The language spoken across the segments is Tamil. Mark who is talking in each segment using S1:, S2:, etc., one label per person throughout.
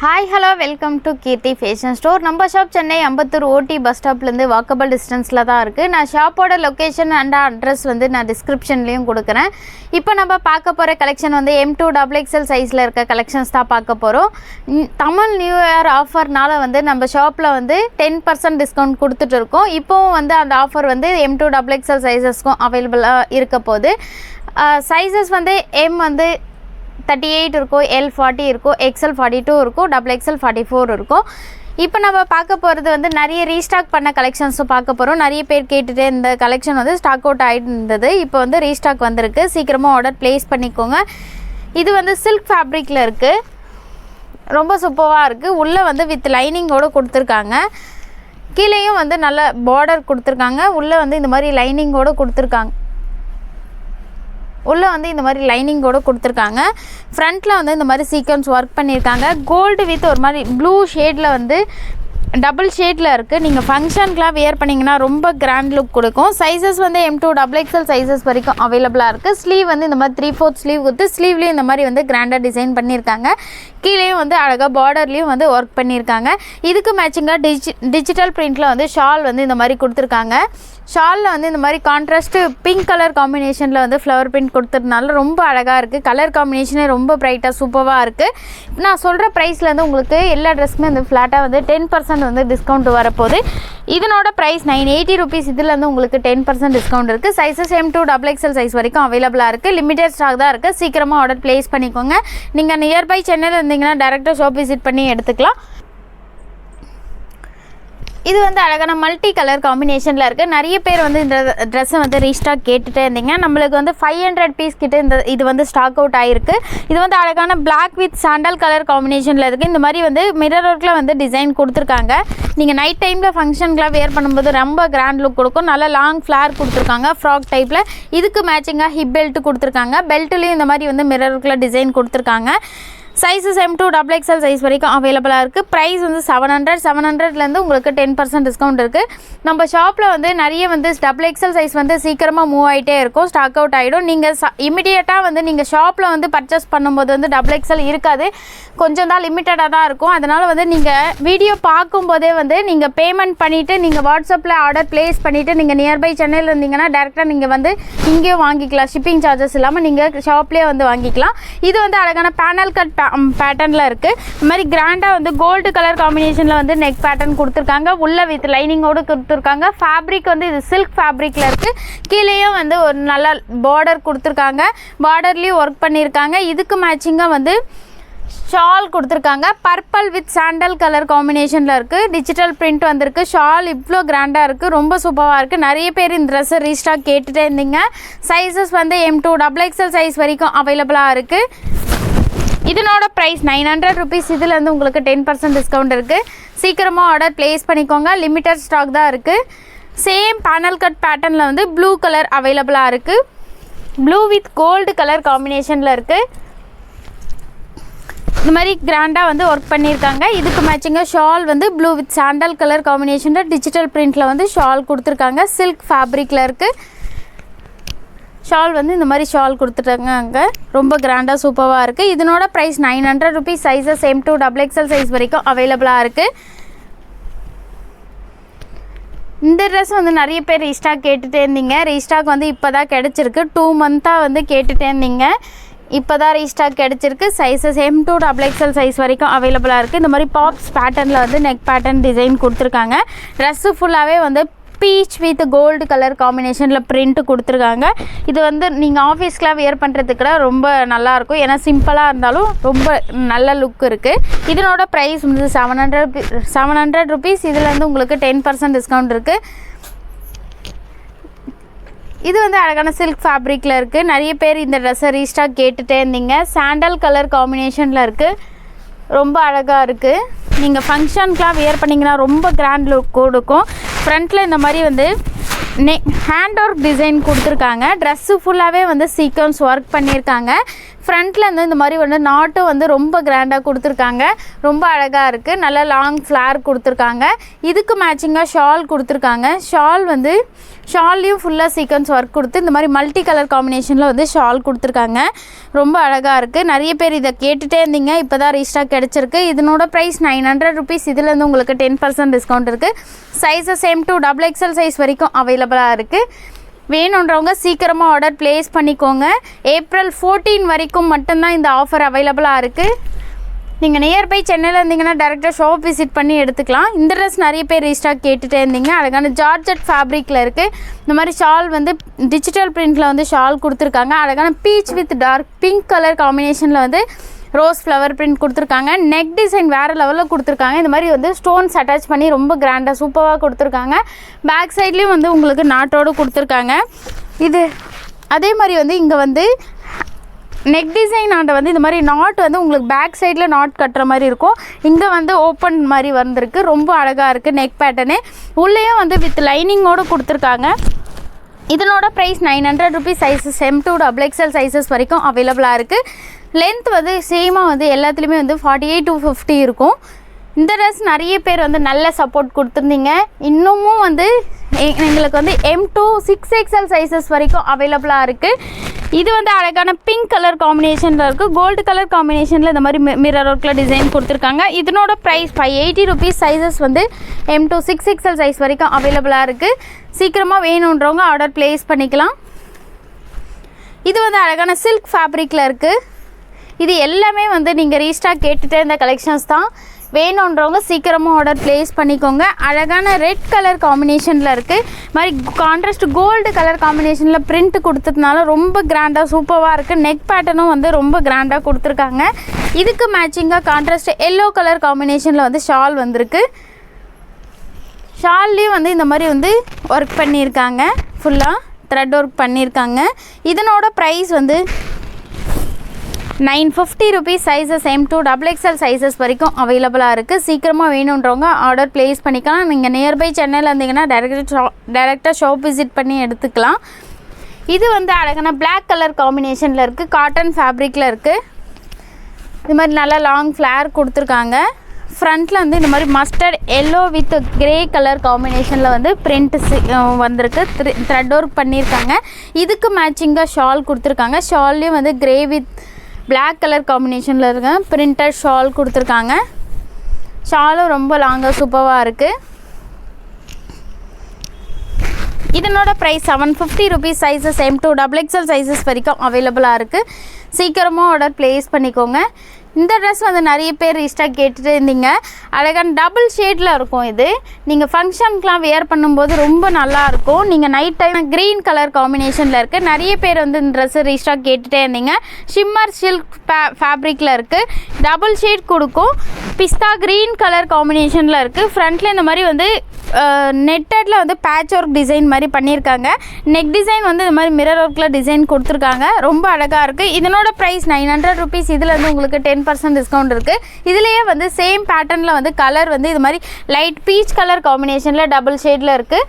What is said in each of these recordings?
S1: Hi hello welcome to Keerthi fashion store. நம்ம shop Chennai Ambattur OT bus ஸ்டாப்லேருந்து walkable டிஸ்டன்ஸில் தான் இருக்குது. நான் ஷாப்போட லொக்கேஷன் அண்ட் அட்ரஸ் வந்து நான் டிஸ்கிரிப்ஷன்லேயும் கொடுக்குறேன். இப்போ நம்ம பார்க்க போகிற கலெக்ஷன் வந்து M2XXL சைஸில் இருக்க கலெக்ஷன்ஸ் தான் பார்க்க போகிறோம். தமிழ் நியூ இயர் ஆஃபர்னால் வந்து நம்ம ஷாப்பில் வந்து 10% டிஸ்கவுண்ட் கொடுத்துட்டு இருக்கோம். இப்போவும் வந்து அந்த ஆஃபர் வந்து M2XXL சைஸஸ்க்கும் அவைலபிளாக இருக்க போகுது. சைஸஸ் வந்து M வந்து 38 இருக்கும், L 40 இருக்கும், XL 42 இருக்கும், XXL 44 இருக்கும். இப்போ நம்ம பார்க்க போகிறது வந்து நிறைய ரீஸ்டாக் பண்ண கலெக்ஷன்ஸும் பார்க்க போகிறோம். நிறைய பேர் கேட்டுட்டு இந்த கலெக்ஷன் வந்து ஸ்டாக் அவுட் ஆகிட்டு இருந்தது. இப்போ வந்து ரீஸ்டாக் வந்திருக்கு. சீக்கிரமாக ஆர்டர் ப்ளேஸ் பண்ணிக்கோங்க. இது வந்து சில்க் ஃபேப்ரிக்கில் இருக்குது. ரொம்ப சூப்பராக இருக்குது. உள்ளே வந்து வித் லைனிங்கோடு கொடுத்துருக்காங்க. கீழேயும் வந்து நல்ல பார்டர் கொடுத்துருக்காங்க. உள்ளே வந்து இந்த மாதிரி லைனிங்கோடு கொடுத்துருக்காங்க. உள்ளே வந்து இந்த மாதிரி லைனிங்கோடு கொடுத்துருக்காங்க. ஃப்ரண்ட்டில் வந்து இந்த மாதிரி சீக்வன்ஸ் ஒர்க் பண்ணியிருக்காங்க. கோல்டு வித் ஒரு மாதிரி ப்ளூ ஷேடில் வந்து டபுள் ஷேடில் இருக்குது. நீங்கள் ஃபங்க்ஷனுக்குலாம் வியர் பண்ணிங்கன்னா ரொம்ப கிராண்ட் லுக் கொடுக்கும். சைஸஸ் வந்து M2XXL சைஸஸ் வரைக்கும் அவைலபிளாக இருக்குது. ஸ்லீவ் வந்து இந்த மாதிரி 3/4 ஸ்லீவ் கொடுத்து ஸ்லீவ்லேயும் இந்த மாதிரி வந்து கிராண்டாக டிசைன் பண்ணியிருக்காங்க. கீழேயும் வந்து அழகாக பார்டர்லேயும் வந்து ஒர்க் பண்ணியிருக்காங்க. இதுக்கு மேட்சிங்காக டிஜிட்டல் பிரிண்டில் வந்து ஷால் வந்து இந்த மாதிரி கொடுத்துருக்காங்க. ஷாலில் வந்து இந்த மாதிரி கான்ட்ராஸ்ட்டு பிங்க் கலர் காம்பினேஷனில் வந்து ஃப்ளவர் பிரிண்ட் கொடுத்துருந்தால ரொம்ப அழகாக இருக்குது. கலர் காம்பினேஷனே ரொம்ப ப்ரைட்டாக சூப்பராக இருக்குது. நான் சொல்கிற ப்ரைஸ்லேருந்து உங்களுக்கு எல்லா ட்ரெஸ்ஸுமே வந்து ஃப்ளாட்டாக வந்து 10% வந்து டிஸ்கவுண்ட் வரப்போகுது. இதனோட ப்ரைஸ் 980 ருபீஸ். இதில் வந்து உங்களுக்கு 10% டிஸ்கவுண்ட் இருக்குது. சைஸஸ் M2XXL சைஸ் வரைக்கும் அவைலபிளாக இருக்குது. லிமிடெட் ஸ்டாக் தான் இருக்குது. சீக்கிரமாக ஆர்டர் ப்ளேஸ் பண்ணிக்கோங்க. நீங்கள் நியர்பை சென்னையில் இருந்தீங்கன்னா டேரெக்டாக ஷாப் விசிட் பண்ணி எடுத்துக்கலாம். இது வந்து அழகான மல்டி கலர் காம்பினேஷனில் இருக்குது. நிறைய பேர் வந்து இந்த ட்ரெஸ்ஸை வந்து ரீஸ்டாக் கேட்டுகிட்டே இருந்தீங்க. நம்மளுக்கு வந்து 500 பீஸ் கிட்ட இது வந்து ஸ்டாக் அவுட் ஆகிருக்கு. இது வந்து அழகான பிளாக் வித் சாண்டல் கலர் காம்பினேஷனில் இருக்குது. இந்த மாதிரி வந்து மிரர் ஒர்க்கில் வந்து டிசைன் கொடுத்துருக்காங்க. நீங்கள் நைட் டைமில் ஃபங்க்ஷனுக்குலாம் வியர் பண்ணும்போது ரொம்ப கிராண்ட் லுக் கொடுக்கும். நல்லா லாங் ஃப்ளார் கொடுத்துருக்காங்க ஃப்ராக் டைப்பில். இதுக்கு மேட்சிங்காக ஹிப் பெல்ட் கொடுத்துருக்காங்க. பெல்ட்லேயும் இந்த மாதிரி வந்து மிரர் ஒர்க்கில் டிசைன் கொடுத்துருக்காங்க. சைஸஸ் M2XXL சைஸ் வரைக்கும் அவைலபிளாக இருக்குது. ப்ரைஸ் வந்து 700 உங்களுக்கு 10% டிஸ்கவுண்ட் இருக்குது. நம்ம ஷாப்பில் வந்து நிறைய வந்து XXL சைஸ் வந்து சீக்கிரமாக மூவ் ஆகிட்டே இருக்கும். ஸ்டாக் அவுட் ஆகிடும். நீங்கள் இமிடியேட்டாக வந்து நீங்கள் ஷாப்பில் வந்து பர்ச்சேஸ் பண்ணும்போது வந்து XXL இருக்காது. கொஞ்சம் தான் லிமிட்டடாக தான் இருக்கும். அதனால் வந்து நீங்கள் வீடியோ பார்க்கும்போதே வந்து நீங்கள் பேமெண்ட் பண்ணிவிட்டு நீங்கள் வாட்ஸ்அப்பில் ஆர்டர் ப்ளேஸ் பண்ணிவிட்டு நீங்கள் நியர்பை சென்னையில் இருந்தீங்கன்னா டேரெக்டாக நீங்கள் வந்து இங்கேயும் வாங்கிக்கலாம். ஷிப்பிங் சார்ஜஸ் இல்லாமல் நீங்கள் ஷாப்லேயே வந்து வாங்கிக்கலாம். இது வந்து அழகான பேனல் கட் பேட்டர்னில் இருக்குது. இந்த மாதிரி கிராண்டாக வந்து கோல்டு கலர் காம்பினேஷனில் வந்து நெக் பேட்டர்ன் கொடுத்துருக்காங்க. உள்ள வித் லைனிங்கோடு கொடுத்துருக்காங்க. ஃபேப்ரிக் வந்து இது சில்க் ஃபேப்ரிக்கில் இருக்குது. கீழேயும் வந்து ஒரு நல்ல பார்டர் கொடுத்துருக்காங்க. பார்டர்லேயும் ஒர்க் பண்ணியிருக்காங்க. இதுக்கு மேட்சிங்காக வந்து ஷால் கொடுத்துருக்காங்க. பர்பிள் வித் சாண்டல் கலர் காம்பினேஷனில் இருக்குது. டிஜிட்டல் பிரிண்ட் வந்திருக்கு. ஷால் இவ்வளோ கிராண்டாக இருக்குது. ரொம்ப சூப்பராக இருக்குது. நிறைய பேர் இந்த ட்ரெஸ்ஸை ரீஸ்டாக் கேட்டுகிட்டே இருந்தீங்க. சைஸஸ் வந்து M2XXL சைஸ் வரைக்கும் அவைலபிளாக இருக்குது. இதனோட ப்ரைஸ் 900 ருபீஸ். இதில் வந்து உங்களுக்கு 10% டிஸ்கவுண்ட் இருக்குது. சீக்கிரமாக ஆர்டர் ப்ளேஸ் பண்ணிக்கோங்க. லிமிட்டட் ஸ்டாக் தான் இருக்குது. சேம் பேனல் கட் பேட்டர்னில் வந்து ப்ளூ கலர் அவைலபிளாக இருக்குது. ப்ளூ வித் கோல்டு கலர் காம்பினேஷனில் இருக்குது. இந்த மாதிரி கிராண்டாக வந்து ஒர்க் பண்ணியிருக்காங்க. இதுக்கு மேட்சிங்காக ஷால் வந்து ப்ளூ வித் சாண்டல் கலர் காம்பினேஷனில் டிஜிட்டல் பிரிண்டில் வந்து ஷால் கொடுத்துருக்காங்க. சில்க் ஃபேப்ரிக்கில் இருக்குது. ஷால் வந்து இந்த மாதிரி ஷால் கொடுத்துட்டாங்க. அங்கே ரொம்ப கிராண்டாக சூப்பராக இருக்குது. இதனோட price 900 rupees. Sizes M2XXL size வரைக்கும் அவைலபிளாக இருக்குது. இந்த ட்ரெஸ் வந்து நிறைய பேர் ரீஸ்டாக் கேட்டுகிட்டே இருந்தீங்க. ரீஸ்டாக் வந்து இப்போ தான் கிடச்சிருக்கு. 2 மந்த்தாக வந்து கேட்டுகிட்டே இருந்தீங்க. இப்போ தான் ரீஸ்டாக் கிடச்சிருக்கு. சைஸஸ் M2XXL சைஸ் வரைக்கும் அவைலபிளாக இருக்குது. இந்த மாதிரி பாப்ஸ் பேட்டர்னில் வந்து நெக் பேட்டர்ன் டிசைன் கொடுத்துருக்காங்க. ட்ரெஸ்ஸு ஃபுல்லாகவே வந்து பீச் வித் கோல்டு கலர் காம்பினேஷனில் பிரிண்ட் கொடுத்துருக்காங்க. இது வந்து நீங்கள் ஆஃபீஸ்க்கெலாம் வியர் பண்ணுறதுக்குள்ள ரொம்ப நல்லாயிருக்கும். ஏன்னா சிம்பிளாக இருந்தாலும் ரொம்ப நல்ல லுக் இருக்குது. இதனோட ப்ரைஸ் வந்து 700 ருபீஸ். இதில் வந்து உங்களுக்கு 10% டிஸ்கவுண்ட் இருக்குது. இது வந்து அழகான சில்க் ஃபேப்ரிக்கில் இருக்குது. நிறைய பேர் இந்த ட்ரெஸ்ஸை ரீஸ்டாக் கேட்டுகிட்டே இருந்தீங்க. சாண்டல் கலர் காம்பினேஷனில் இருக்குது. ரொம்ப அழகாக இருக்குது. நீங்கள் ஃபங்க்ஷனுக்குலாம் வியர் பண்ணிங்கன்னா ரொம்ப கிராண்ட் லுக் கொடுக்கும். ஃப்ரண்ட்டில் இந்த மாதிரி வந்து ஹேண்ட் ஒர்க் டிசைன் கொடுத்துருக்காங்க. ட்ரெஸ்ஸு ஃபுல்லாகவே வந்து சீக்வன்ஸ் ஒர்க் பண்ணியிருக்காங்க. ஃப்ரண்ட்டில் வந்து இந்த மாதிரி வந்து நாட்டும் வந்து ரொம்ப கிராண்டாக கொடுத்துருக்காங்க. ரொம்ப அழகாக இருக்குது. நல்லா லாங் ஃப்ளார் கொடுத்துருக்காங்க. இதுக்கு மேட்சிங்காக ஷால் கொடுத்துருக்காங்க. ஷால்லையும் ஃபுல்லாக சீக்வன்ஸ் ஒர்க் கொடுத்து இந்த மாதிரி மல்டி கலர் காம்பினேஷனில் வந்து ஷால் கொடுத்துருக்காங்க. ரொம்ப அழகாக இருக்குது. நிறைய பேர் இதை கேட்டுகிட்டே இருந்தீங்க. இப்போ தான் ரீஸ்டாக் கிடச்சிருக்கு. இதனோட ப்ரைஸ் 900 rupees. இதுலேருந்து உங்களுக்கு 10% டிஸ்கவுண்ட் இருக்குது. சைஸஸ் M2 XXL சைஸ் வரைக்கும் அவைலபிளாக இருக்குது. வேணுன்றவங்க சீக்கிரமாக ஆர்டர் ப்ளேஸ் பண்ணிக்கோங்க. April 14 வரைக்கும் மட்டும்தான் இந்த ஆஃபர் அவைலபிளாக இருக்குது. நீங்கள் நியர்பை சென்னையில் இருந்தீங்கன்னா டேரெக்டாக ஷாப் விசிட் பண்ணி எடுத்துக்கலாம். இந்த ட்ரெஸ் நிறைய பேர் ரீஸ்டாக் கேட்டுகிட்டே இருந்தீங்க. அழகான ஜார்ஜெட் ஃபேப்ரிக்கில் இருக்குது. இந்த மாதிரி ஷால் வந்து டிஜிட்டல் பிரிண்டில் வந்து ஷால் கொடுத்துருக்காங்க. அழகான peach with dark pink colour காம்பினேஷனில் வந்து ரோஸ் ஃப்ளவர் பிரிண்ட் கொடுத்துருக்காங்க. நெக் டிசைன் வேறு லெவலில் கொடுத்துருக்காங்க. இந்த மாதிரி வந்து ஸ்டோன்ஸ் அட்டாச் பண்ணி ரொம்ப கிராண்டாக சூப்பராக கொடுத்துருக்காங்க. பேக் சைட்லேயும் வந்து உங்களுக்கு நாட்டோடு கொடுத்துருக்காங்க. இது அதே மாதிரி வந்து இங்கே வந்து நெக் டிசைன் ஆண்ட வந்து இந்த மாதிரி நாட் வந்து உங்களுக்கு பேக் சைடில் நாட் கட்டுற மாதிரி இருக்கும். இங்கே வந்து ஓப்பன் மாதிரி வந்திருக்கு. ரொம்ப அழகாக இருக்குது நெக் பேட்டர்னு. உள்ளேயும் வந்து வித் லைனிங்கோடு கொடுத்துருக்காங்க. இதனோட price 900 rupees. Sizes M2 XXL sizes வரைக்கும் அவைலபிளாக இருக்குது. லென்த் வந்து சேமாக வந்து எல்லாத்துலேயுமே வந்து 48 to 50 இருக்கும். இந்த ட்ரெஸ் நிறைய பேர் வந்து நல்ல சப்போர்ட் கொடுத்துருந்தீங்க. இன்னமும் வந்து எங்களுக்கு வந்து M2 6XL சைஸஸ் வரைக்கும் அவைலபிளாக இருக்குது. இது வந்து அழகான பிங்க் கலர் காம்பினேஷனில் இருக்குது. கோல்டு கலர் காம்பினேஷனில் இந்த மாதிரி மிரர் ஒர்க்கில் டிசைன் கொடுத்துருக்காங்க. இதனோட ப்ரைஸ் 580 rupees. சைஸஸ் வந்து M2 6XL சைஸ் வரைக்கும் அவைலபிளாக இருக்குது. சீக்கிரமாக வேணுன்றவங்க ஆர்டர் ப்ளேஸ் பண்ணிக்கலாம். இது வந்து அழகான சில்க் ஃபேப்ரிக்கில் இருக்குது. இது எல்லாமே வந்து நீங்கள் ரீஸ்டாக் கேட்டுகிட்டே இருந்த கலெக்ஷன்ஸ் தான். வேணுன்றவங்க சீக்கிரமாக ஆர்டர் ப்ளேஸ் பண்ணிக்கோங்க. அழகான ரெட் கலர் காம்பினேஷனில் இருக்குது. மாதிரி கான்ட்ராஸ்ட் கோல்டு கலர் காம்பினேஷனில் பிரிண்ட் கொடுத்ததுனால ரொம்ப கிராண்டாக சூப்பராக இருக்குது. நெக் பேட்டர்னும் வந்து ரொம்ப கிராண்டாக கொடுத்துருக்காங்க. இதுக்கு மேட்சிங்காக கான்ட்ராஸ்ட் எல்லோ கலர் காம்பினேஷனில் வந்து ஷால் வந்திருக்கு. ஷால்லையும் வந்து இந்த மாதிரி வந்து ஒர்க் பண்ணியிருக்காங்க. ஃபுல்லாக த்ரெட் ஒர்க் பண்ணியிருக்காங்க. இதனோட ப்ரைஸ் வந்து 950 rupees. Sizes M2 XXL sizes வரைக்கும் அவைலபிளாக இருக்குது. சீக்கிரமாக வேணுன்றவங்க ஆர்டர் ப்ளேஸ் பண்ணிக்கலாம். நீங்கள் நியர்பை சென்னையில் இருந்தீங்கன்னா டேரெக்டாக ஷாப் விசிட் பண்ணி எடுத்துக்கலாம். இது வந்து அழகான பிளாக் கலர் காம்பினேஷனில் இருக்குது. காட்டன் ஃபேப்ரிக்கில் இருக்குது. இது மாதிரி நல்லா லாங் ஃப்ளார் கொடுத்துருக்காங்க. ஃப்ரண்ட்டில் வந்து இந்த மாதிரி mustard yellow with grey colour காம்பினேஷனில் வந்து பிரிண்ட் வந்திருக்கு. த்ரெட் ஒர்க் பண்ணியிருக்காங்க. இதுக்கு மேட்சிங்காக ஷால் கொடுத்துருக்காங்க. ஷால்லையும் வந்து கிரே வித் பிளாக் கலர் காம்பினேஷனில் இருக்க பிரிண்டட் ஷால் கொடுத்துருக்காங்க. ஷாலும் ரொம்ப லாங்காக சூப்பராக இருக்குது. இதனோட price 750 rupees. Sizes M2 XXL sizes வரைக்கும் அவைலபிளாக இருக்குது. சீக்கிரமாக ஆர்டர் ப்ளேஸ் பண்ணிக்கோங்க. இந்த ட்ரெஸ் வந்து நிறைய பேர் ரீஸ்டாக் கேட்டுட்டு இருந்தீங்க. அழகான டபுள் ஷேடில் இருக்கும். இது நீங்கள் ஃபங்க்ஷனுக்குலாம் வியர் பண்ணும்போது ரொம்ப நல்லாயிருக்கும். நீங்கள் நைட் டைம் க்ரீன் கலர் காம்பினேஷனில் இருக்குது. நிறைய பேர் வந்து இந்த ட்ரெஸ்ஸு ரீஸ்டாக் கேட்டுகிட்டே இருந்தீங்க. ஷிம்மர் சில்க் ஃபேப்ரிக்கில் இருக்குது. டபுள் ஷேட் கொடுக்கும். பிஸ்தா க்ரீன் கலர் காம்பினேஷனில் இருக்குது. ஃப்ரண்ட்டில் இந்த மாதிரி வந்து நெட்டடில் வந்து பேட்ச் ஒர்க் டிசைன் மாதிரி பண்ணியிருக்காங்க. நெக் டிசைன் வந்து இந்த மாதிரி மிரர் ஒர்க்கில் டிசைன் கொடுத்துருக்காங்க. ரொம்ப அழகாக இருக்குது. இதனோட ப்ரைஸ் 900 rupees. இதில் வந்து உங்களுக்கு 10% டிஸ்கவுண்ட் இருக்குது. இதுலேயே வந்து சேம் பேட்டர்னில் வந்து கலர் வந்து இது மாதிரி லைட் பீச் கலர் காம்பினேஷனில் டபுள் ஷேடில் இருக்குது.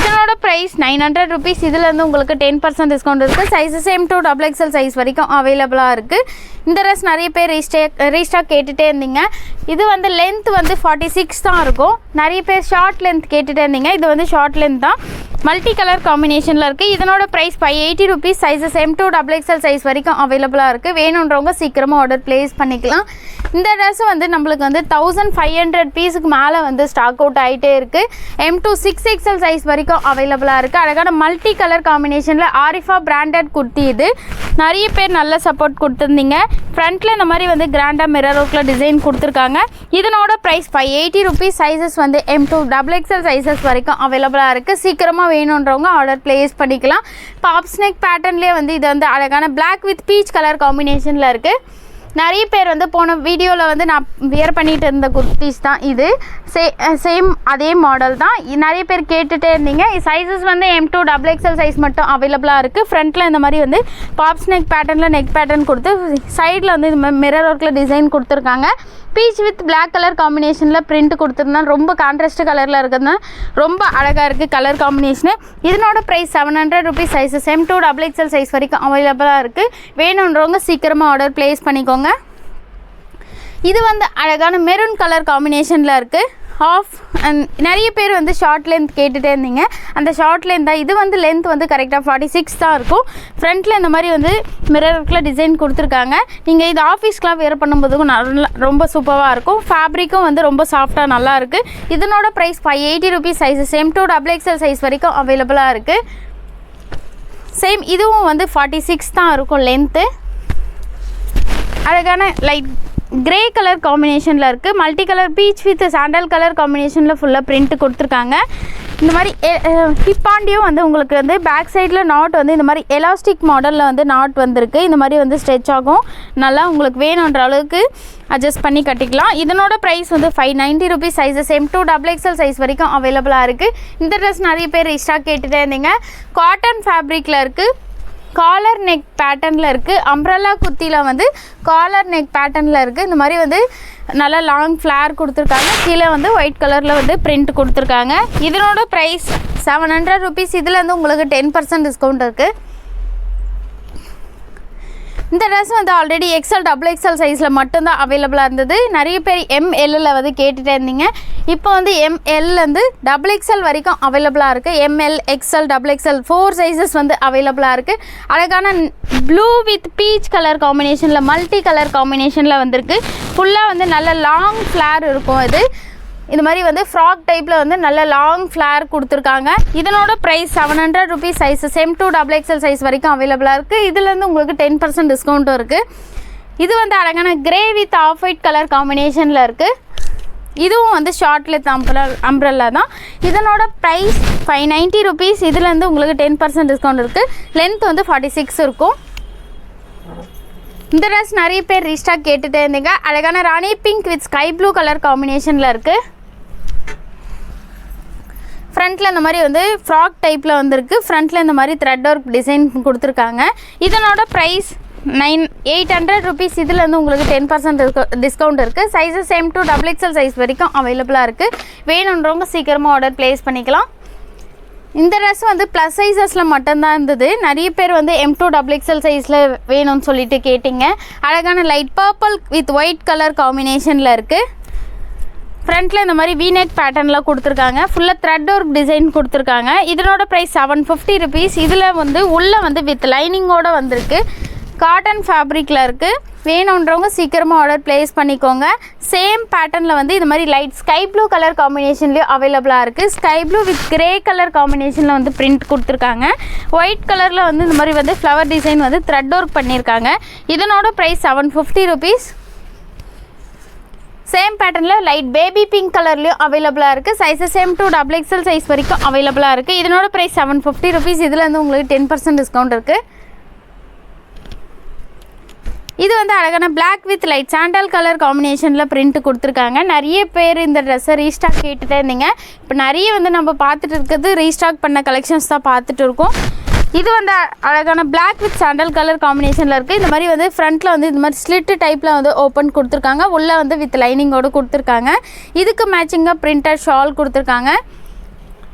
S1: இதனோட ப்ரைஸ் 900 rupees. இதில் வந்து உங்களுக்கு 10% டிஸ்கவுண்ட் இருக்குது. சைஸஸ் M2 XXL சைஸ் வரைக்கும் அவைலபிளாக இருக்குது. இந்த ட்ரெஸ் நிறைய பேர் ரீஸ்டாக் கேட்டுகிட்டே இருந்தீங்க. இது வந்து லென்த் வந்து 46 தான் இருக்கும். நிறைய பேர் ஷார்ட் லென்த் கேட்டுகிட்டே இருந்தீங்க. இது வந்து ஷார்ட் லென்த் தான். மல்டி கலர் காம்பினேஷனில் இருக்குது. இதனோட price 580 rupees. Sizes M2 XXL size வரைக்கும் அவைலபிளாக இருக்குது. வேணுன்றவங்க சீக்கிரமாக ஆர்டர் ப்ளேஸ் பண்ணிக்கலாம். இந்த ட்ரெஸ் வந்து நம்மளுக்கு வந்து 1500 பீஸுக்கு மேலே வந்து ஸ்டாக் அவுட் ஆகிட்டே இருக்குது. M2 6XL சைஸ் வரைக்கும் அவைலபிளாக இருக்குது. அழகான மல்டி கலர் காம்பினேஷனில் ஆரிஃபா பிராண்டட் குர்த்தி. இது நிறைய பேர் நல்ல சப்போர்ட் கொடுத்துருந்தீங்க. ஃப்ரண்ட்டில் இந்த மாதிரி வந்து கிராண்டாக மிரர் ஒர்க்கில் டிசைன் கொடுத்துருக்காங்க. இதனோட ப்ரைஸ் 580 rupees. சைஸஸ் வந்து M2 XXL சைஸஸ் வரைக்கும் அவைலபிளாக இருக்குது. சீக்கிரமாக வேணுன்றவங்க ஆர்டர் ப்ளேஸ் பண்ணிக்கலாம். பாப் ஸ்னெக் பேட்டர்ன்லேயே வந்து இது வந்து அழகான பிளாக் வித் பீச் கலர் காம்பினேஷனில் இருக்குது. நிறைய பேர் வந்து போன வீடியோவில் வந்து நான் வியர் பண்ணிட்டு இருந்த குர்த்திஸ் தான் இது. சேம் அதே மாடல் தான். நிறைய பேர் கேட்டுகிட்டே இருந்தீங்க. சைஸஸ் வந்து M2 XXL சைஸ் மட்டும் அவைலபிளாக இருக்குது. ஃப்ரண்ட்டில் இந்த மாதிரி வந்து பாப்ஸ் நெக் பேட்டர்னில் நெக் பேட்டர்ன் கொடுத்து சைடில் வந்து இந்த மாதிரி மிரர் ஒர்க்கில் டிசைன் கொடுத்துருக்காங்க. பீச் வித் பிளாக் கலர் காம்பினேஷனில் பிரிண்ட் கொடுத்துருந்தால் ரொம்ப கான்ட்ராஸ்ட் கலரில் இருக்கிறதுனால ரொம்ப அழகாக இருக்குது கலர் காம்பினேஷனு. இதனோட price 700 rupees. Sizes M2 XXL size வரைக்கும் அவைலபிளாக இருக்குது. வேணுன்றவங்க சீக்கிரமாக ஆர்டர் ப்ளேஸ் பண்ணிக்கோங்க. இது வந்து அழகான மெரூன் கலர் காம்பினேஷனில் இருக்குது. ஆஃப் அண்ட் நிறைய பேர் வந்து ஷார்ட் லென்த் கேட்டுகிட்டே இருந்தீங்க. அந்த ஷார்ட் லென்த் தான் இது வந்து லென்த் வந்து கரெக்டாக 46 தான் இருக்கும். ஃப்ரண்ட்டில் இந்த மாதிரி வந்து மிரருக்குள்ள டிசைன் கொடுத்துருக்காங்க. நீங்கள் இது ஆஃபீஸ்க்கெலாம் வேர் பண்ணும்போதுக்கும் நல்லா ரொம்ப சூப்பராக இருக்கும். ஃபேப்ரிக்கும் வந்து ரொம்ப சாஃப்டாக நல்லா இருக்குது. இதனோட price 580 rupees. Sizes M2 XXL size வரைக்கும் அவைலபிளாக இருக்குது. சேம் இதுவும் வந்து 46 தான் இருக்கும் லென்த்து. அழகான லைட் கிரே கலர் காம்பினேஷனில் இருக்குது. Multi colour beach with sandal colour காம்பினேஷனில் ஃபுல்லாக பிரிண்ட் கொடுத்துருக்காங்க. இந்த மாதிரி ஹிப்பாண்டியும் வந்து உங்களுக்கு வந்து பேக் சைடில் நாட் வந்து இந்த மாதிரி எலாஸ்டிக் மாடலில் வந்து நாட் வந்திருக்கு. இந்த மாதிரி வந்து ஸ்ட்ரெச் ஆகும். நல்லா உங்களுக்கு வேணுன்ற அளவுக்கு அட்ஜஸ்ட் பண்ணி கட்டிக்கலாம். இதனோட ப்ரைஸ் வந்து 590 rupees. Sizes M2 XXL size வரைக்கும் அவைலபிளாக இருக்குது. இந்த ட்ரெஸ் நிறைய பேர் ரீஸ்டாக் கேட்டுகிட்டே இருந்தீங்க. காட்டன் ஃபேப்ரிக்கில் இருக்குது. காலர் நெக் பேட்டர்னில் இருக்குது. அம்ப்ரெல்லா குர்த்தியில் வந்து காலர் நெக் பேட்டர்னில் இருக்குது. இந்த மாதிரி வந்து நல்லா லாங் ஃப்ளார் கொடுத்துருக்காங்க. கீழே வந்து ஒயிட் கலரில் வந்து பிரிண்ட் கொடுத்துருக்காங்க. இதனோட ப்ரைஸ் 700 rupees. இதில் வந்து உங்களுக்கு 10% டிஸ்கவுண்ட் இருக்குது. இந்த ட்ரெஸ் வந்து ஆல்ரெடி XL XXL சைஸில் மட்டும்தான் அவைலபிளாக இருந்தது. நிறைய பேர் MLல வந்து கேட்டுகிட்டே இருந்தீங்க. இப்போ வந்து MLலேருந்து XXL வரைக்கும் அவைலபிளாக இருக்குது. ML XL XXL 4 சைஸஸ் வந்து அவைலபிளாக இருக்குது. அழகான ப்ளூ வித் பீச் கலர் காம்பினேஷனில் மல்டி கலர் காம்பினேஷனில் வந்திருக்கு. ஃபுல்லாக வந்து நல்ல லாங் ஃப்ளார் இருக்கும். இது இந்த மாதிரி வந்து ஃப்ராக் டைப்பில் வந்து நல்ல லாங் ஃப்ளார் கொடுத்துருக்காங்க. இதனோட price 700 rupees. Sizes M2 XXL size வரைக்கும் அவைலபிளாக இருக்குது. இதுலேருந்து உங்களுக்கு 10% டிஸ்கவுண்ட்டும் இருக்குது. இது வந்து அழகான grey with off white colour காம்பினேஷனில் இருக்குது. இதுவும் வந்து ஷார்ட் லென்த் அம்ப்ரெல்லா தான். இதனோட ப்ரைஸ் 590 rupees. இதுலேருந்து உங்களுக்கு 10% டிஸ்கவுண்ட் இருக்குது. லென்த் வந்து 46 இருக்கும். இந்த ட்ரெஸ் நிறைய பேர் ரீஸ்டாக் கேட்டுகிட்டே இருந்தீங்க. அழகான ராணி pink with sky blue colour காம்பினேஷனில் இருக்குது. ஃப்ரண்ட்டில் இந்த மாதிரி வந்து ஃப்ராக் டைப்பில் வந்துருக்கு. ஃப்ரண்ட்டில் இந்த மாதிரி த்ரெட் ஒர்க் டிசைன் கொடுத்துருக்காங்க. இதனோட ப்ரைஸ் 800 rupees. இதில் வந்து உங்களுக்கு 10% டிஸ்கவுண்ட் இருக்குது. சைஸஸ் M2 XXL சைஸ் வரைக்கும் அவைலபிளாக இருக்குது. வேணுன்றவங்க சீக்கிரமாக ஆர்டர் ப்ளேஸ் பண்ணிக்கலாம். இந்த ட்ரெஸ் வந்து ப்ளஸ் சைஸஸில் மட்டும்தான் இருந்தது. நிறைய பேர் வந்து M2 XXL சைஸில் வேணும்னு சொல்லிட்டு கேட்டிங்க. அழகான light purple with white colour காம்பினேஷனில் இருக்குது. ஃப்ரண்ட்டில் இந்த மாதிரி V-neck பேட்டர்னில் கொடுத்துருக்காங்க. ஃபுல்லாக த்ரெட் ஒர்க் டிசைன் கொடுத்துருக்காங்க. இதனோட ப்ரைஸ் 750 rupees. இதில் வந்து உள்ளே வந்து வித் லைனிங்கோடு வந்திருக்கு. காட்டன் ஃபேப்ரிக்கில் இருக்குது. வேணுன்றவங்க சீக்கிரமாக ஆர்டர் ப்ளேஸ் பண்ணிக்கோங்க. சேம் பேட்டர்னில் வந்து இது மாதிரி லைட் ஸ்கை ப்ளூ கலர் காம்பினேஷன்லேயும் அவைலபிளாக இருக்குது. Sky blue with grey colour காம்பினேஷனில் வந்து பிரிண்ட் கொடுத்துருக்காங்க. ஒயிட் கலரில் வந்து இந்த மாதிரி வந்து ஃப்ளவர் டிசைன் வந்து த்ரெட் ஒர்க் பண்ணியிருக்காங்க. இதனோட ப்ரைஸ் 750 rupees. சேம் பேட்டர்னில் லைட் பேபி பிங்க் கலர்லேயும் அவைலபிளாக இருக்குது. சைஸஸ் M2 XXL சைஸ் வரைக்கும் அவைலபிளாக இருக்குது. இதனோட ப்ரைஸ் 750 rupees. இதில் வந்து உங்களுக்கு 10% டிஸ்கவுண்ட் இருக்குது. இது வந்து அழகான black with light sandal colour காம்பினேஷனில் பிரிண்ட் கொடுத்துருக்காங்க. நிறைய பேர் இந்த ட்ரெஸ்ஸை ரீஸ்டாக் கேட்டுகிட்டே இருந்தீங்க. இப்போ நிறைய வந்து நம்ம பார்த்துட்டு இருக்கிறது ரீஸ்டாக் பண்ண கலெக்ஷன்ஸ் தான் பார்த்துட்டு இருக்கோம். இது வந்து அழகான பிளாக் வித் சாண்டல் கலர் காம்பினேஷனில் இருக்குது. இந்த மாதிரி வந்து ஃப்ரண்ட்டில் வந்து இந்த மாதிரி ஸ்லிட்டு டைப்பில் வந்து ஓப்பன் கொடுத்துருக்காங்க. உள்ளே வந்து வித் லைனிங்கோடு கொடுத்துருக்காங்க. இதுக்கு மேட்சிங்காக பிரிண்டட் ஷால் கொடுத்துருக்காங்க.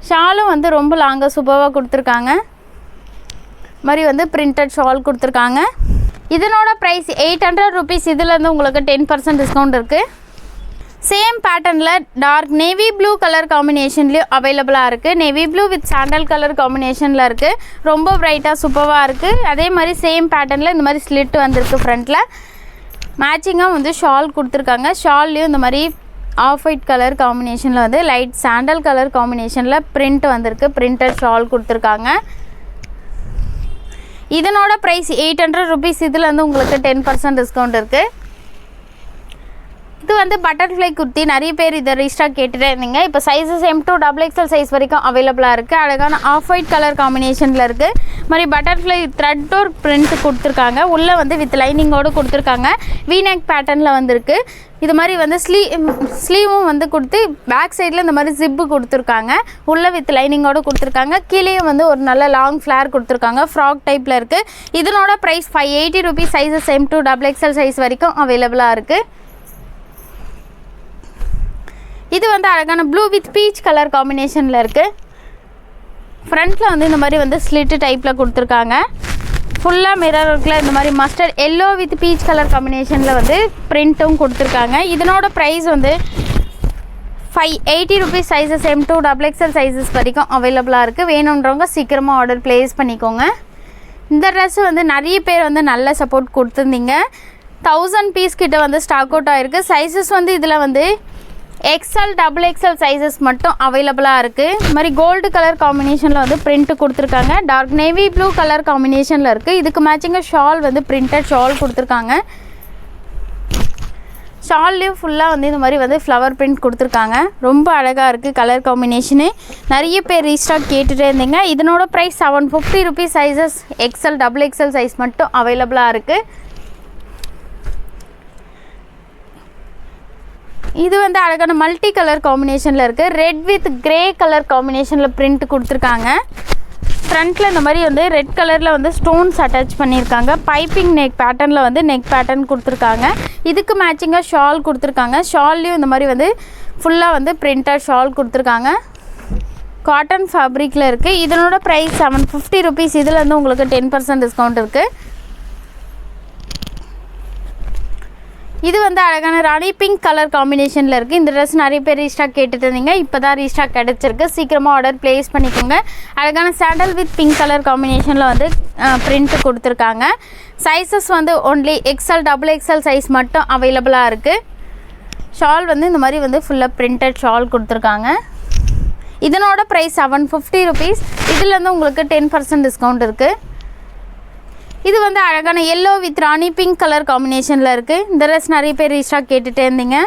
S1: ஷாலும் வந்து ரொம்ப லாங்காக சூப்பராக கொடுத்துருக்காங்க. மாதிரி வந்து பிரிண்டட் ஷால் கொடுத்துருக்காங்க. இதனோட ப்ரைஸ் 800 rupees. இதிலேருந்து உங்களுக்கு 10% டிஸ்கவுண்ட் இருக்குது. சேம் பேட்டர்னில் டார்க் நேவி ப்ளூ கலர் காம்பினேஷன்லேயும் அவைலபிளாக இருக்குது. Navy blue with sandal colour காம்பினேஷனில் இருக்குது. ரொம்ப ப்ரைட்டாக சூப்பராக இருக்குது. அதே மாதிரி சேம் பேட்டர்னில் இந்த மாதிரி ஸ்லிட் வந்திருக்கு. ஃப்ரண்ட்டில் மேட்சிங்காக வந்து ஷால் கொடுத்துருக்காங்க. ஷால்லையும் இந்த மாதிரி ஆஃப் ஒயிட் கலர் காம்பினேஷனில் வந்து லைட் சாண்டல் கலர் காம்பினேஷனில் பிரிண்ட் வந்திருக்கு. பிரிண்டட் ஷால் கொடுத்துருக்காங்க. இதனோட ப்ரைஸ் 800 rupees. இதில் வந்து உங்களுக்கு 10% டிஸ்கவுண்ட் இருக்குது. இது வந்து பட்டர்ஃப்ளை குர்த்தி நிறைய பேர் இதை ரீஸ்டாக் கேட்டுகிட்டே இருந்தீங்க. இப்போ சைஸஸ் M2 XXL சைஸ் வரைக்கும் அவைலபிளாக இருக்குது. அழகான ஆஃப் ஒயிட் கலர் காம்பினேஷனில் இருக்குது. மாதிரி பட்டர்ஃப்ளை த்ரெட் ஒரு பிரிண்ட் கொடுத்துருக்காங்க. உள்ளே வந்து வித் லைனிங்கோடு கொடுத்துருக்காங்க. வீநெக் பேட்டர்னில் வந்துருக்கு. இது மாதிரி வந்து ஸ்லீவும் வந்து கொடுத்து பேக் சைடில் இந்த மாதிரி ஜிப்பு கொடுத்துருக்காங்க. உள்ளே வித் லைனிங்கோடு கொடுத்துருக்காங்க. கீழேயும் வந்து ஒரு நல்ல லாங் ஃப்ளேர் கொடுத்துருக்காங்க. ஃப்ராக் டைப்பில் இருக்குது. இதனோட price 580 rupees. Sizes M2 XXL size வரைக்கும் அவைலபிளாக இருக்குது. இது வந்து அழகான ப்ளூ வித் பீச் கலர் காம்பினேஷனில் இருக்குது. ஃப்ரண்ட்டில் வந்து இந்த மாதிரி வந்து ஸ்லிட்டு டைப்பில் கொடுத்துருக்காங்க. ஃபுல்லாக மிரர் ஒர்க்கில் இந்த மாதிரி mustard yellow with peach colour காம்பினேஷனில் வந்து பிரிண்ட்டும் கொடுத்துருக்காங்க. இதனோட ப்ரைஸ் வந்து 580 rupees. Sizes M2 XXL sizes வரைக்கும் அவைலபிளாக இருக்குது. வேணுன்றவங்க சீக்கிரமாக ஆர்டர் ப்ளேஸ் பண்ணிக்கோங்க. இந்த ட்ரெஸ் வந்து நிறைய பேர் வந்து நல்ல சப்போர்ட் கொடுத்துருந்தீங்க. 1000 பீஸ் கிட்ட வந்து ஸ்டாக் அவுட் ஆகிருக்கு. சைஸஸ் வந்து இதில் வந்து XL XXL சைஸஸ் மட்டும் அவைலபிளாக இருக்குது. இது மாதிரி கோல்டு கலர் காம்பினேஷனில் வந்து பிரிண்ட்டு கொடுத்துருக்காங்க. டார்க் நேவி ப்ளூ கலர் காம்பினேஷனில் இருக்குது. இதுக்கு மேட்சிங்காக ஷால் வந்து பிரிண்டட் ஷால் கொடுத்துருக்காங்க. ஷால்லையும் ஃபுல்லாக வந்து இந்த மாதிரி வந்து ஃப்ளவர் பிரிண்ட் கொடுத்துருக்காங்க. ரொம்ப அழகாக இருக்குது கலர் காம்பினேஷனு. நிறைய பேர் ரீஸ்டாக் கேட்டுகிட்டே இருந்தீங்க. இதனோட price 750 rupees. Sizes XL XXL size மட்டும் அவைலபிளாக இருக்குது. இது வந்து அழகான மல்டி கலர் காம்பினேஷனில் இருக்குது. ரெட் வித் கிரே கலர் காம்பினேஷனில் பிரிண்ட் கொடுத்துருக்காங்க. ஃப்ரண்ட்டில் இந்த மாதிரி வந்து ரெட் கலரில் வந்து ஸ்டோன்ஸ் அட்டாச் பண்ணியிருக்காங்க. பைப்பிங் நெக் பேட்டர்னில் வந்து நெக் பேட்டர்ன் கொடுத்துருக்காங்க. இதுக்கு மேட்சிங்காக ஷால் கொடுத்துருக்காங்க. ஷால்லையும் இந்த மாதிரி வந்து ஃபுல்லாக வந்து பிரிண்டட் ஷால் கொடுத்துருக்காங்க. காட்டன் ஃபேப்ரிக்கில் இருக்குது. இதனோட ப்ரைஸ் 750 rupees. இதில் வந்து உங்களுக்கு 10% டிஸ்கவுண்ட் இருக்குது. இது வந்து அழகான ராணி பிங்க் கலர் காம்பினேஷனில் இருக்குது. இந்த ட்ரெஸ் நிறைய பேர் ரீஸ்டாக் கேட்டுட்டு இருந்தீங்க. இப்போ தான் ரீஸ்டாக் கிடச்சிருக்கு. சீக்கிரமாக ஆர்டர் ப்ளேஸ் பண்ணிக்கோங்க. அழகான சாண்டல் வித் பிங்க் கலர் காம்பினேஷனில் வந்து பிரிண்ட்டு கொடுத்துருக்காங்க. சைஸஸ் வந்து ஒன்லி XL XXL சைஸ் மட்டும் அவைலபிளாக இருக்குது. ஷால் வந்து இந்த மாதிரி வந்து ஃபுல்லாக பிரிண்டட் ஷால் கொடுத்துருக்காங்க. இதனோட ப்ரைஸ் 750 rupees. இதில் வந்து உங்களுக்கு 10% டிஸ்கவுண்ட் இருக்குது. இது வந்து அழகான yellow with Rani pink colour காம்பினேஷனில் இருக்குது. இந்த ட்ரெஸ் நிறைய பேர் ரீஸ்டாக் கேட்டுகிட்டே இருந்தீங்க.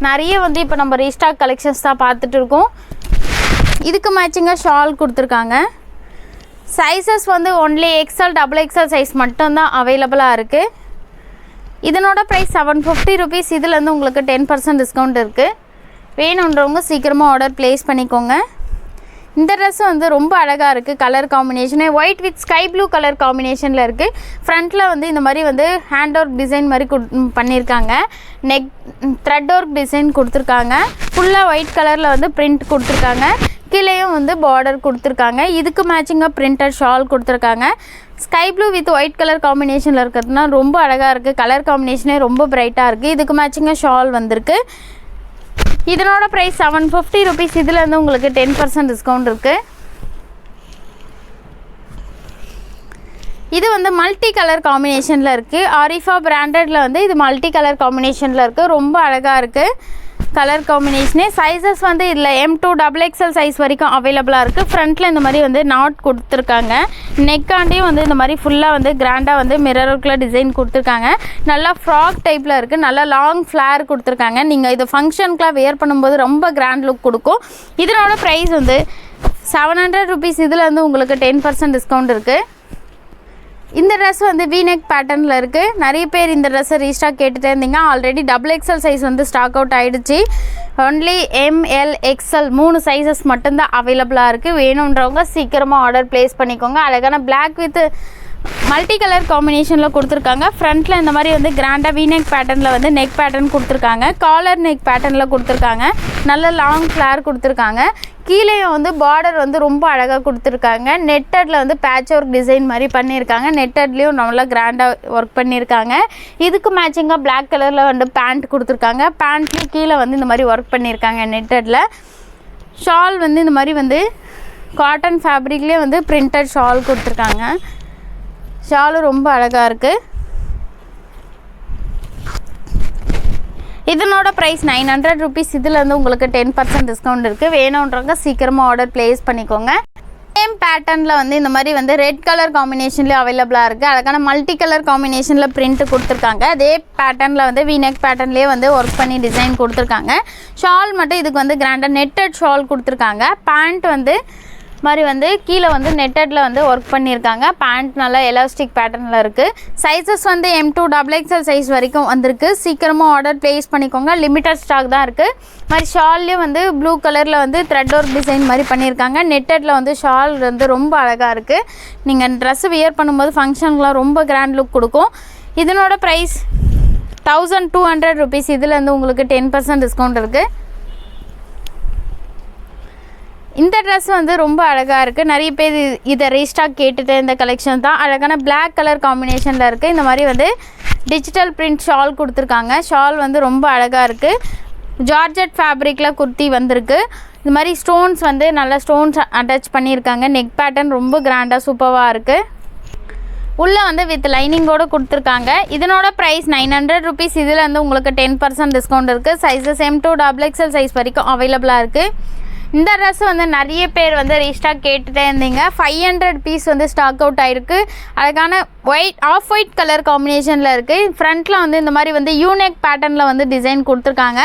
S1: நிறைய வந்து இப்போ நம்ம ரீஸ்டாக் கலெக்ஷன்ஸ் தான் பார்த்துட்டு இருக்கோம். இதுக்கு மேட்சிங்காக ஷால் கொடுத்துருக்காங்க. சைஸஸ் வந்து ஒன்லி XL XXL சைஸ் மட்டும்தான் அவைலபிளாக இருக்குது. இதனோட ப்ரைஸ் 750 rupees. இதில் வந்து உங்களுக்கு 10% டிஸ்கவுண்ட் இருக்குது. வேணுன்றவங்க சீக்கிரமாக ஆர்டர் ப்ளேஸ் பண்ணிக்கோங்க. இந்த ட்ரெஸ் வந்து ரொம்ப அழகாக இருக்குது. Colour combination white with sky blue colour காம்பினேஷனில் இருக்குது. ஃப்ரண்ட்டில் வந்து இந்த மாதிரி வந்து ஹேண்ட் ஒர்க் டிசைன் மாதிரி பண்ணியிருக்காங்க. நெக் த்ரெட் ஒர்க் டிசைன் கொடுத்துருக்காங்க. ஃபுல்லாக ஒயிட் கலரில் வந்து பிரிண்ட் கொடுத்துருக்காங்க. கீழேயும் வந்து பார்டர் கொடுத்துருக்காங்க. இதுக்கு மேட்சிங்காக பிரிண்டட் ஷால் கொடுத்துருக்காங்க. Sky blue with white colour காம்பினேஷனில் இருக்கிறதுனா ரொம்ப அழகாக இருக்குது. கலர் காம்பினேஷனே ரொம்ப பிரைட்டாக இருக்குது. இதுக்கு மேட்சிங்காக ஷால் வந்திருக்கு. இதனோட ப்ரைஸ் 750 rupees. இதில் வந்து உங்களுக்கு 10% டிஸ்கவுண்ட் இருக்குது. இது வந்து மல்டி கலர் காம்பினேஷனில் இருக்குது. ஆரிஃபா பிராண்டடில் வந்து இது மல்டி கலர் காம்பினேஷனில் இருக்குது. ரொம்ப அழகாக இருக்குது கலர் காம்பினேஷனே. சைஸஸ் வந்து இதில் M2 XXL சைஸ் வரைக்கும் அவைலபிளாக இருக்குது. ஃப்ரண்ட்டில் இந்த மாதிரி வந்து நாட் கொடுத்துருக்காங்க. நெக்காண்டியும் வந்து இந்த மாதிரி ஃபுல்லாக வந்து கிராண்டாக வந்து மிரர் ஒர்க்கில் டிசைன் கொடுத்துருக்காங்க. நல்லா ஃப்ராக் டைப்பில் இருக்குது. நல்லா லாங் ஃப்ளேர் கொடுத்துருக்காங்க. நீங்கள் இது ஃபங்க்ஷனுக்குலாம் வேர் பண்ணும்போது ரொம்ப கிராண்ட் லுக் கொடுக்கும். இதனோட ப்ரைஸ் வந்து 700 rupees. இதில் வந்து உங்களுக்கு 10% டிஸ்கவுண்ட் இருக்குது. இந்த ட்ரெஸ் வந்து வீநெக் பேட்டர்னில் இருக்குது. நிறைய பேர் இந்த ட்ரெஸ்ஸை ரீஸ்டாக் கேட்டுகிட்டே இருந்தீங்க. ஆல்ரெடி XXL சைஸ் வந்து ஸ்டாக் அவுட் ஆகிடுச்சு. ஒன்லி ML XL 3 சைஸஸ் மட்டும்தான் அவைலபிளாக இருக்குது. வேணுன்றவங்க சீக்கிரமாக ஆர்டர் ப்ளேஸ் பண்ணிக்கோங்க. அழகான பிளாக் வித் மல்டி கலர் காம்பினேஷனில் கொடுத்துருக்காங்க. ஃப்ரண்ட்டில் இந்த மாதிரி வந்து கிராண்டாக வீநெக் பேட்டர்னில் வந்து நெக் பேட்டர்ன் கொடுத்துருக்காங்க. காலர் நெக் பேட்டர்னில் கொடுத்துருக்காங்க. நல்ல லாங் ஃப்ளேர் கொடுத்துருக்காங்க. கீழேயும் வந்து பார்டர் வந்து ரொம்ப அழகாக கொடுத்துருக்காங்க. நெட்டடில் வந்து பேட்ச் ஒர்க் டிசைன் மாதிரி பண்ணியிருக்காங்க. நெட்டட்லேயும் நல்லா கிராண்டாக ஒர்க் பண்ணியிருக்காங்க. இதுக்கு மேட்சிங்காக பிளாக் கலரில் வந்து பேண்ட் கொடுத்துருக்காங்க. பேண்ட்லேயும் கீழே வந்து இந்த மாதிரி ஒர்க் பண்ணியிருக்காங்க நெட்டடில். ஷால் வந்து இந்த மாதிரி வந்து காட்டன் ஃபேப்ரிக்லேயே வந்து பிரிண்டட் ஷால் கொடுத்துருக்காங்க. ஷாலும் ரொம்ப அழகாக இருக்குது. இதனோட ப்ரைஸ் 900 rupees. இதில் வந்து உங்களுக்கு 10% டிஸ்கவுண்ட் இருக்குது. வேணுன்றவங்க சீக்கிரமாக ஆர்டர் ப்ளேஸ் பண்ணிக்கோங்க. சேம் பேட்டர்னில் வந்து இந்த மாதிரி வந்து ரெட் கலர் காம்பினேஷன்லேயே அவைலபிளாக இருக்குது. அதுக்கான மல்டி கலர் காம்பினேஷனில் பிரிண்ட் கொடுத்துருக்காங்க. அதே பேட்டர்னில் வந்து வீநெக் பேட்டர்ன்லேயே வந்து ஒர்க் பண்ணி டிசைன் கொடுத்துருக்காங்க. ஷால் மட்டும் இதுக்கு வந்து கிராண்டாக நெட்டட் ஷால் கொடுத்துருக்காங்க. பேண்ட் வந்து மாதிரி வந்து கீழே வந்து நெட்டடில் வந்து ஒர்க் பண்ணியிருக்காங்க. பேண்ட் நல்லா எலாஸ்டிக் பேட்டர்னில் இருக்குது. சைஸஸ் வந்து M2 XXL சைஸ் வரைக்கும் வந்திருக்கு. சீக்கிரமாக ஆர்டர் ப்ளேஸ் பண்ணிக்கோங்க. லிமிட்டட் ஸ்டாக் தான் இருக்குது. மாதிரி ஷால்லேயே வந்து ப்ளூ கலரில் வந்து த்ரெட் ஒர்க் டிசைன் மாதிரி பண்ணியிருக்காங்க. நெட்டடில் வந்து ஷால் வந்து ரொம்ப அழகாக இருக்குது. நீங்கள் ட்ரெஸ்ஸு வியர் பண்ணும்போது ஃபங்க்ஷனுக்குலாம் ரொம்ப கிராண்ட் லுக் கொடுக்கும். இதனோட ப்ரைஸ் 1200 rupees. இதில் வந்து உங்களுக்கு 10% டிஸ்கவுண்ட் இருக்குது. இந்த ட்ரெஸ் வந்து ரொம்ப அழகாக இருக்குது. நிறைய பேர் இதை ரீஸ்டாக் கேட்டுட்டு இந்த கலெக்ஷன் தான். அழகான பிளாக் கலர் காம்பினேஷனில் இருக்குது. இந்த மாதிரி வந்து டிஜிட்டல் பிரிண்ட் ஷால் கொடுத்துருக்காங்க. ஷால் வந்து ரொம்ப அழகாக இருக்குது. ஜார்ஜெட் ஃபேப்ரிக்கில் குர்த்தி வந்திருக்கு. இந்த மாதிரி ஸ்டோன்ஸ் வந்து நல்லா ஸ்டோன்ஸ் அட்டாச் பண்ணியிருக்காங்க. நெக் பேட்டர்ன் ரொம்ப கிராண்டாக சூப்பராக இருக்குது. உள்ளே வந்து வித் லைனிங்கோடு கொடுத்துருக்காங்க. இதனோட ப்ரைஸ் 900 rupees. இதில் வந்து உங்களுக்கு 10% டிஸ்கவுண்ட் இருக்குது. சைஸஸ் M2 XXL சைஸ் வரைக்கும் அவைலபிளாக இருக்குது. இந்த ட்ரெஸ் வந்து நிறைய பேர் வந்து ரீஸ்டாக் கேட்டுகிட்டே இருந்தீங்க. 500 பீஸ் வந்து ஸ்டாக் அவுட் ஆகிருக்கு. அதுக்கான ஆஃப் ஒயிட் கலர் காம்பினேஷனில் இருக்குது. ஃப்ரண்ட்டில் வந்து இந்த மாதிரி வந்து யூனெக் பேட்டர்னில் வந்து டிசைன் கொடுத்துருக்காங்க.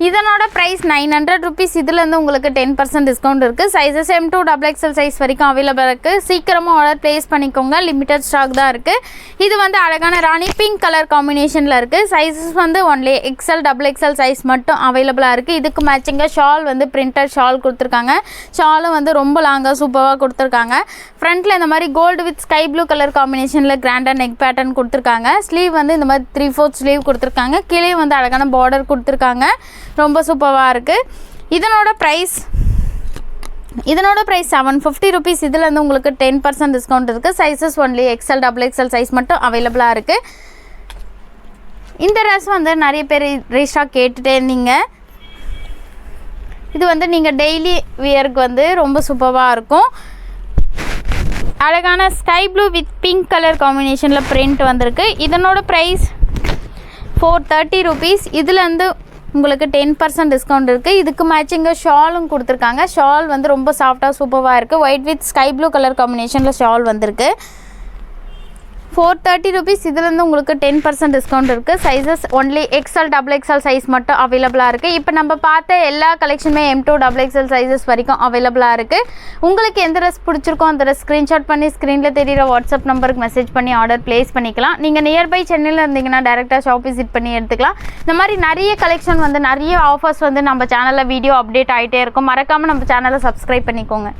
S1: இதனோட ப்ரைஸ் 900 rupees. இதுலேருந்து உங்களுக்கு 10% டிஸ்கவுண்ட் இருக்குது. சைஸஸ் M2 XXL சைஸ் வரைக்கும் அவைலபிள் இருக்குது. சீக்கிரமாக ஆர்டர் ப்ளேஸ் பண்ணிக்கோங்க. லிமிட்டட் ஸ்டாக் தான் இருக்குது. இது வந்து அழகான ராணி பிங்க் கலர் காம்பினேஷனில் இருக்குது. சைஸஸ் வந்து ஒன்லி XL XXL சைஸ் மட்டும் அவைலபிளாக இருக்குது. இதுக்கு மேட்சிங்காக ஷால் வந்து பிரிண்டட் ஷால் கொடுத்துருக்காங்க. ஷாலும் வந்து ரொம்ப லாங்காக சூப்பராக கொடுத்துருக்காங்க. ஃப்ரண்ட்டில் இந்த மாதிரி gold with sky blue colour காம்பினேஷனில் கிராண்டாக நெக் பேட்டர்ன் கொடுத்துருக்காங்க. ஸ்லீவ் வந்து இந்த மாதிரி 3/4 ஸ்லீவ் கொடுத்துருக்காங்க. கீழே வந்து அழகான பார்டர் கொடுத்துருக்காங்க. ரொம்ப சூப்பராக இருக்குது. இதனோட ப்ரைஸ் 750 rupees. இதில் வந்து உங்களுக்கு 10% டிஸ்கவுண்ட் இருக்குது. Sizes only XL XXL size மட்டும் அவைலபிளாக இருக்குது. இந்த ட்ரெஸ் வந்து நிறைய பேர் ரீஸ்டாக் கேட்டுகிட்டே இருந்தீங்க. இது வந்து நீங்கள் டெய்லி வியருக்கு வந்து ரொம்ப சூப்பராக இருக்கும். அழகான sky blue with pink colour காம்பினேஷனில் பிரிண்ட் வந்திருக்கு. இதனோட ப்ரைஸ் 430 rupees. இதில் வந்து உங்களுக்கு 10% டிஸ்கவுண்ட் இருக்குது. இதுக்கு மேட்சிங்காக ஷாலும் கொடுத்துருக்காங்க. ஷால் வந்து ரொம்ப சாஃப்டாக சூப்பராக இருக்குது. White with sky blue colour காம்பினேஷனில் ஷால் வந்திருக்கு. 430 rupees. இதுலேருந்து உங்களுக்கு 10% டிஸ்கவுண்ட் இருக்குது. Sizes only XL XXL size மட்டும் அவைலபிளாக இருக்குது. இப்போ நம்ம பார்த்த எல்லா கலெக்ஷனுமே M2 XXL சைஸஸ் வரைக்கும் அவைலபிளாக இருக்குது. உங்களுக்கு எந்த ட்ரெஸ் பிடிச்சிருக்கோ அந்த ட்ரெஸ் ஸ்க்ரீன்ஷாட் பண்ணி ஸ்க்ரீனில் தெரியிற வாட்ஸ்அப் நம்பருக்கு மெசேஜ் பண்ணி ஆர்டர் ப்ளேஸ் பண்ணிக்கலாம். நீங்கள் நியர்பை சென்னையில் இருந்தீங்கன்னா டேரெக்டாக ஷாப் விசிட் பண்ணி எடுத்துக்கலாம். இந்த மாதிரி நிறைய கலெக்ஷன் வந்து நிறைய ஆஃபர்ஸ் வந்து நம்ம சேனலில் வீடியோ அப்டேட் ஆகிட்டே இருக்கும். மறக்காமல் நம்ம சேனலை சப்ஸ்கிரைப் பண்ணிக்கோங்க.